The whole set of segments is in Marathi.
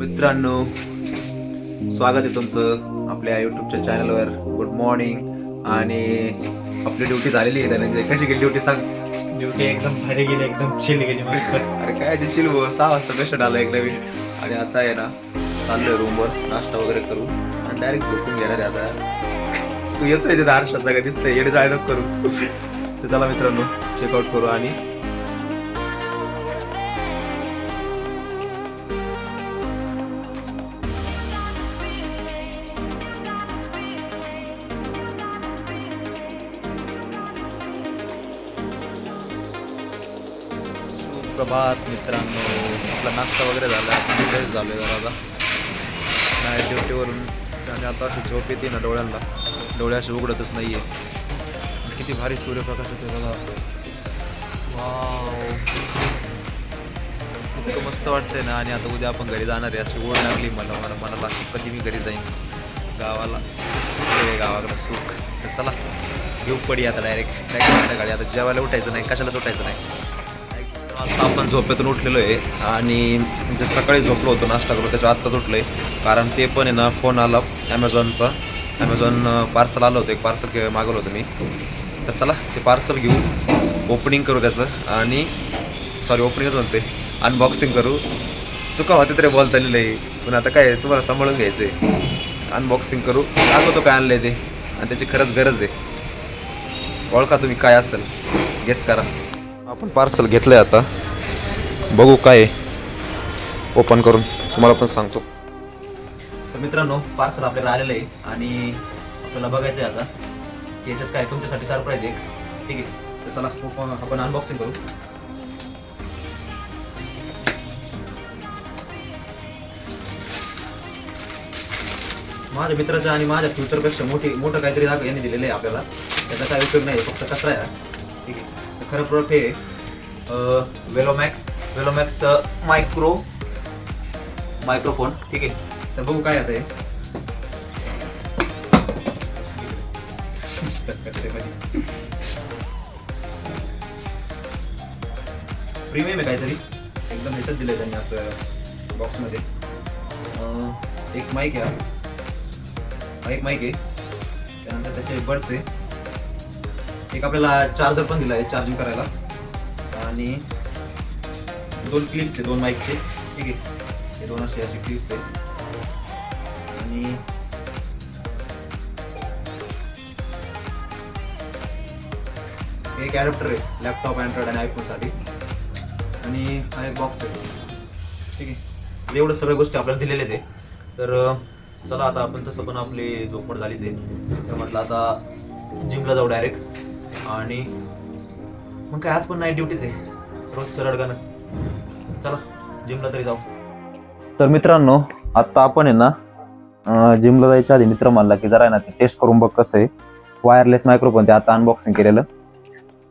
मित्रांनो, स्वागत आहे तुमचं आपल्या यूट्यूबच्या चॅनलवर. Good morning. आणि आपली ड्युटी झालेली आहे. धनंजय, कशी गेली ड्युटी सांग? ड्युटी एकदम भारी गेली, एकदम चिल गेली मस्त. अरे काय चिल भाऊ, 6 वाजता पेशंट आला एक नवीन. आणि आता आहे ना, चाललोय रूमवर नाश्ता वगैरे करू आणि डायरेक्ट झोपून घेणार आहे. आता तू येतोय तिथं आरशा सगळं दिसतंय, येडे जाय नको करू. तर चला मित्रांनो, चेकआउट करू. आणि प्रभात मित्रांनो, आपला नाश्ता वगैरे झाला, फ्रेश झालो आहे जरा. नाईट ड्युटीवरून आणि आता अशी झोप येते ना डोळ्यांना, डोळे असे उघडतच नाही आहे. किती भारी सूर्यप्रकाश येते बघा. वाव, इतकं मस्त वाटतंय ना. आणि आता उद्या आपण घरी जाणार आहे अशी ओढ लागली मनाला अशी, कधी मी घरी जाईन गावाला. गावाकडं सुख. तर चला घेऊ पडी आता डायरेक्ट गाडी. आता जेवायला उठायचं नाही, कशालाच उठायचं नाही. आता आपण झोपेतून उठलेलो आहे आणि म्हणजे सकाळी झोपलो होतो नाश्ता करू, त्याच्या आत्ताच उठलो आहे. कारण ते पण आहे ना, फोन आला ॲमेझॉन पार्सल आलं होतं, एक पार्सल मागवलं होतं मी. तर चला ते पार्सल घेऊ, ओपनिंग करू त्याचं. आणि ओपनिंगच म्हणते, अनबॉक्सिंग करू. चुका होते तरी बोलता नाही, पण आता काय तुम्हाला सांभाळून घ्यायचं आहे. अनबॉक्सिंग करू, दाखवतो काय आणलं आहे ते आणि त्याची खरंच गरज आहे. ओळखा तुम्ही काय असेल, गेस करा. आपण पार्सल घेतलंय, आता बघू काय ओपन करून तुम्हाला पण सांगतो. तर मित्रांनो, पार्सल आपल्याला आलेलं आहे आणि आपल्याला बघायचं आहे आता की याच्यात काय तुमच्यासाठी सरप्राईज आहे. ठीक आहे, तर चला आपण अनबॉक्सिंग करू. माझ्या मित्राचं आणि माझ्या फ्युचरपेक्षा मोठं काहीतरी यांनी दिलेलं आहे आपल्याला. त्याचा काय उपयोग नाही, फक्त कचरा आहे. ठीक आहे, तर खरं प्रोडक्ट हे वेलोमॅक्स मायक्रोफोन. ठीक आहे, तर बघू काय आता हे. प्रीमियम आहे काहीतरी, एकदम ह्याच्यात दिलंय त्यांनी असं बॉक्समध्ये. एक माईक आहे, एक माईक आहे, त्यानंतर त्याचे बड्स आहे, एक आपल्याला चार्जर पण दिला आहे चार्जिंग करायला, आणि 2 क्लिप्स आहे 2 माईकचे. ठीक आहे, हे 2 असे क्लिप्स आहे. आणि एक ॲडॅप्टर आहे लॅपटॉप, अँड्रॉइड आणि आयफोनसाठी. आणि हा एक बॉक्स आहे. ठीक आहे, एवढं सगळ्या गोष्टी आपल्याला दिलेल्या आहेत. तर चला आता आपण, तसं पण आपली झोपमोड झालीच आहे, तर म्हटलं आता जिमला जाऊ डायरेक्ट. आणि मग काय, आज पण नाईट ड्युटीच आहे, रोजचं रडगाणं. चला जिमला तरी जाऊ. तर मित्रांनो, आत्ता आपण आहे ना जिमला जायच्या आधी मित्र म्हणला की जरा आहे ना ते टेस्ट करून बघ कसं आहे. वायरलेस मायक्रोफोन ते आता अनबॉक्सिंग केलेलं,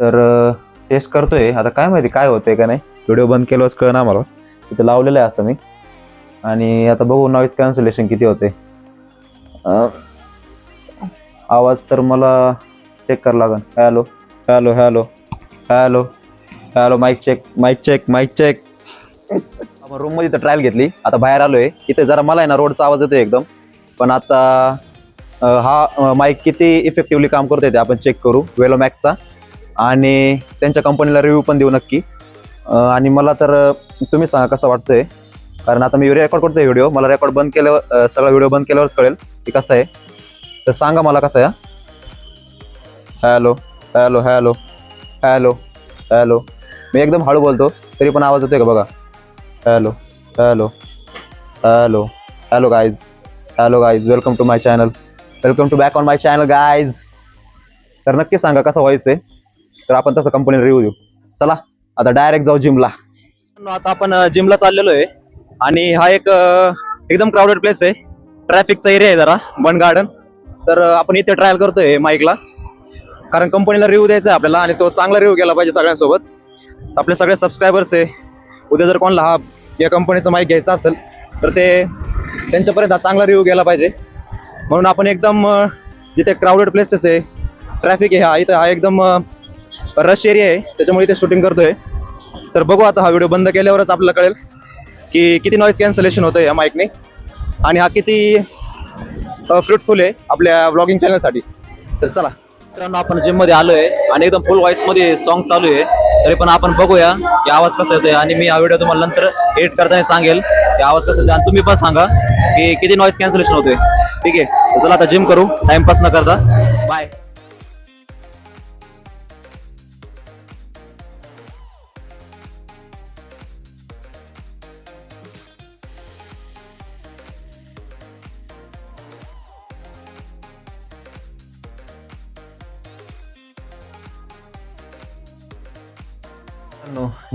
तर टेस्ट करतोय. आता काय माहिती काय होतंय का नाही, व्हिडिओ बंद केल्यावरच कळलं ना मला. तिथं लावलेलं आहे असं मी. आणि आता बघू नॉईज कॅन्सलेशन किती होते. आवाज तर मला चेक करावं लागेल. Hello hello hello hello hello, mic check. आपण रूममध्ये तर ट्रायल घेतली, आता बाहेर आलोय. इथे जरा मला आहे ना रोडचा आवाज येतोय एकदम. पण आता हा माईक किती इफेक्टिव्हली काम करतोय ते आपण चेक करू वेलोमॅक्सचा. आणि त्यांच्या कंपनीला रिव्ह्यू पण देऊ नक्की. आणि मला तर तुम्ही सांगा कसं वाटतंय, कारण आता मी रेकॉर्ड करतोय व्हिडिओ. मला रेकॉर्ड बंद केल्यावर, सगळा व्हिडिओ बंद केल्यावरच कळेल की कसं आहे. तर सांगा मला कसं आहे. Hello hello hello hello hello, मी एकदम हळू बोलतो तरी पण आवाज येतोय का बघा. Hello hello hello hello guys, welcome to my channel, welcome to back on my channel guys. तर नक्की सांगा कसं व्हायचंय, तर आपण तसं कंपनीला रिव्ह्यू देऊ. चला आता डायरेक्ट जाऊ जिमला. आता आपण जिमला चाललेलो आहे आणि हा एक एकदम क्राऊडेड प्लेस आहे, ट्रॅफिकचा एरिया आहे जरा, बन गार्डन. तर आपण इथे ट्रायल करतोय माईकला, कारण कंपनीला रिव्ह्यू द्यायचा आहे आपल्याला आणि तो चांगला रिव्ह्यू गेला पाहिजे सगळ्यांसोबत. आपले सगळे सबस्क्रायबर्स आहे. उद्या जर कोणाला या कंपनीचा माईक घ्यायचा असेल तर ते त्यांच्यापर्यंत हा चांगला रिव्ह्यू गेला पाहिजे. म्हणून आपण एकदम जिथे क्राऊडेड प्लेसेस आहे, ट्रॅफिक आहे, इथं हा एकदम रश एरिया आहे, त्याच्यामुळे इथे शूटिंग करतोय. तर बघू आता हा व्हिडिओ बंद केल्यावरच आपल्याला कळेल की किती नॉईज कॅन्सलेशन होतं या माईकने आणि हा किती फ्रुटफुल आहे आपल्या व्लॉगिंग चॅनलसाठी. तर चला मित्रांनो, आपण जिममध्ये आलो आहे आणि एकदम फुल व्हॉईसमध्ये सॉन्ग चालू आहे. तरी पण आपण बघूया की आवाज कसा येतोय आणि मी हा व्हिडिओ तुम्हाला नंतर एडिट करताना सांगेल की आवाज कसा येतोय आणि तुम्ही पण सांगा की किती नॉईज कॅन्सलेशन होतोय. ठीक आहे, तर चला आता जिम करू, टाइमपास न करता. बाय.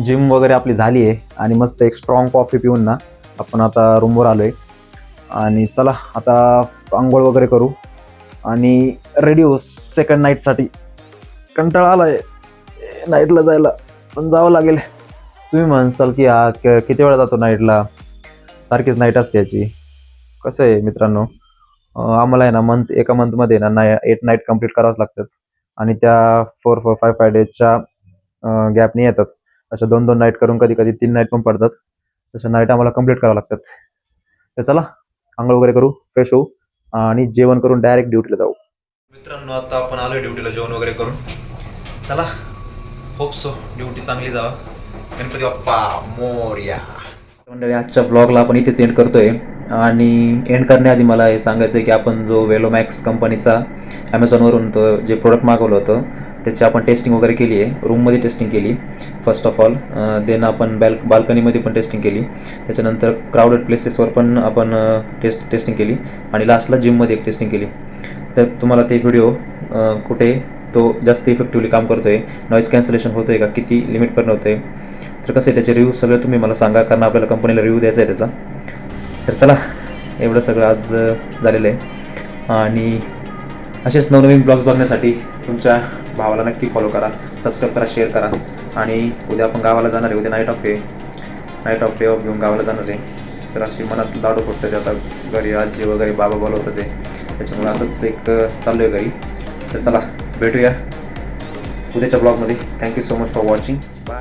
जिम वगैरे आपली झाली आहे आणि मस्त एक स्ट्रॉंग कॉफी पिऊन ना आपण आता रूमवर आलोय आणि चला आता आंघोळ वगैरे करू आणि रेडी हो सेकंड नाईटसाठी. कंटाळा आलाय नाईटला जायला, पण जावं लागेल. तुम्ही म्हणसाल की हा किती वेळा जातो नाईटला, सारखीच नाईट असते याची. कसं आहे मित्रांनो, आम्हाला आहे ना एका मंथमध्ये ना 8 नाईट कंप्लीट करावंच लागतात आणि त्या 4-5 डेजच्या गॅपनी येतात. अशा 2-2 नाईट करून कधी कधी 3 नाईट पण पडतात. तशा नाईट आम्हाला कंप्लीट करावं लागतात. तर चला आंघोळ वगैरे करू, फ्रेश होऊ आणि जेवण करून डायरेक्ट ड्युटीला जाऊ. मित्रांनो, आता आपण आलोय ड्युटीला जेवण वगैरे करून. चला, होप सो ड्युटी चांगली जावा. गणपती बाप्पा मोरया. मंडळी, आजच्या ब्लॉगला आपण इथेच एंड करतोय आणि एंड करण्याआधी मला हे सांगायचं आहे की आपण जो वेलोमॅक्स कंपनीचा ॲमेझॉनवरून तो जे प्रोडक्ट मागवलं होतं त्याची आपण टेस्टिंग वगैरे केली आहे. रूममध्ये टेस्टिंग केली फर्स्ट ऑफ ऑल, देन आपण बाल्कनीमध्ये पण टेस्टिंग केली, त्याच्यानंतर क्राऊडेड प्लेसेसवर पण आपण टेस्टिंग केली आणि लास्टला जिममध्ये एक टेस्टिंग केली. तर तुम्हाला ते व्हिडिओ कुठे तो जास्त इफेक्टिव्हली काम करतो आहे, नॉईज कॅन्सलेशन होतं आहे का, किती लिमिट करणं होतं आहे, तर कसं आहे त्याचे रिव्ह्यू सगळं तुम्ही मला सांगा, कारण आपल्याला कंपनीला रिव्ह्यू द्यायचा आहे त्याचा. तर चला, एवढं सगळं आज झालेलं आहे आणि असेच नवनवीन ब्लॉग्स बघण्यासाठी तुमच्या भावाला नक्की फॉलो करा, सबस्क्राईब करा, शेअर करा. आणि उद्या आपण गावाला जाणार आहे, उद्या नाईट ऑफ डे ऑफ घेऊन गावाला जाणार आहे. तर अशी मनात लाडू फुटतं, आता घरी आजी वगैरे बाबा बोलवतं ते, त्याच्यामुळे असंच एक चाललो आहे घरी. तर चला भेटूया उद्याच्या ब्लॉगमध्ये. Thank you so much for watching. Bye.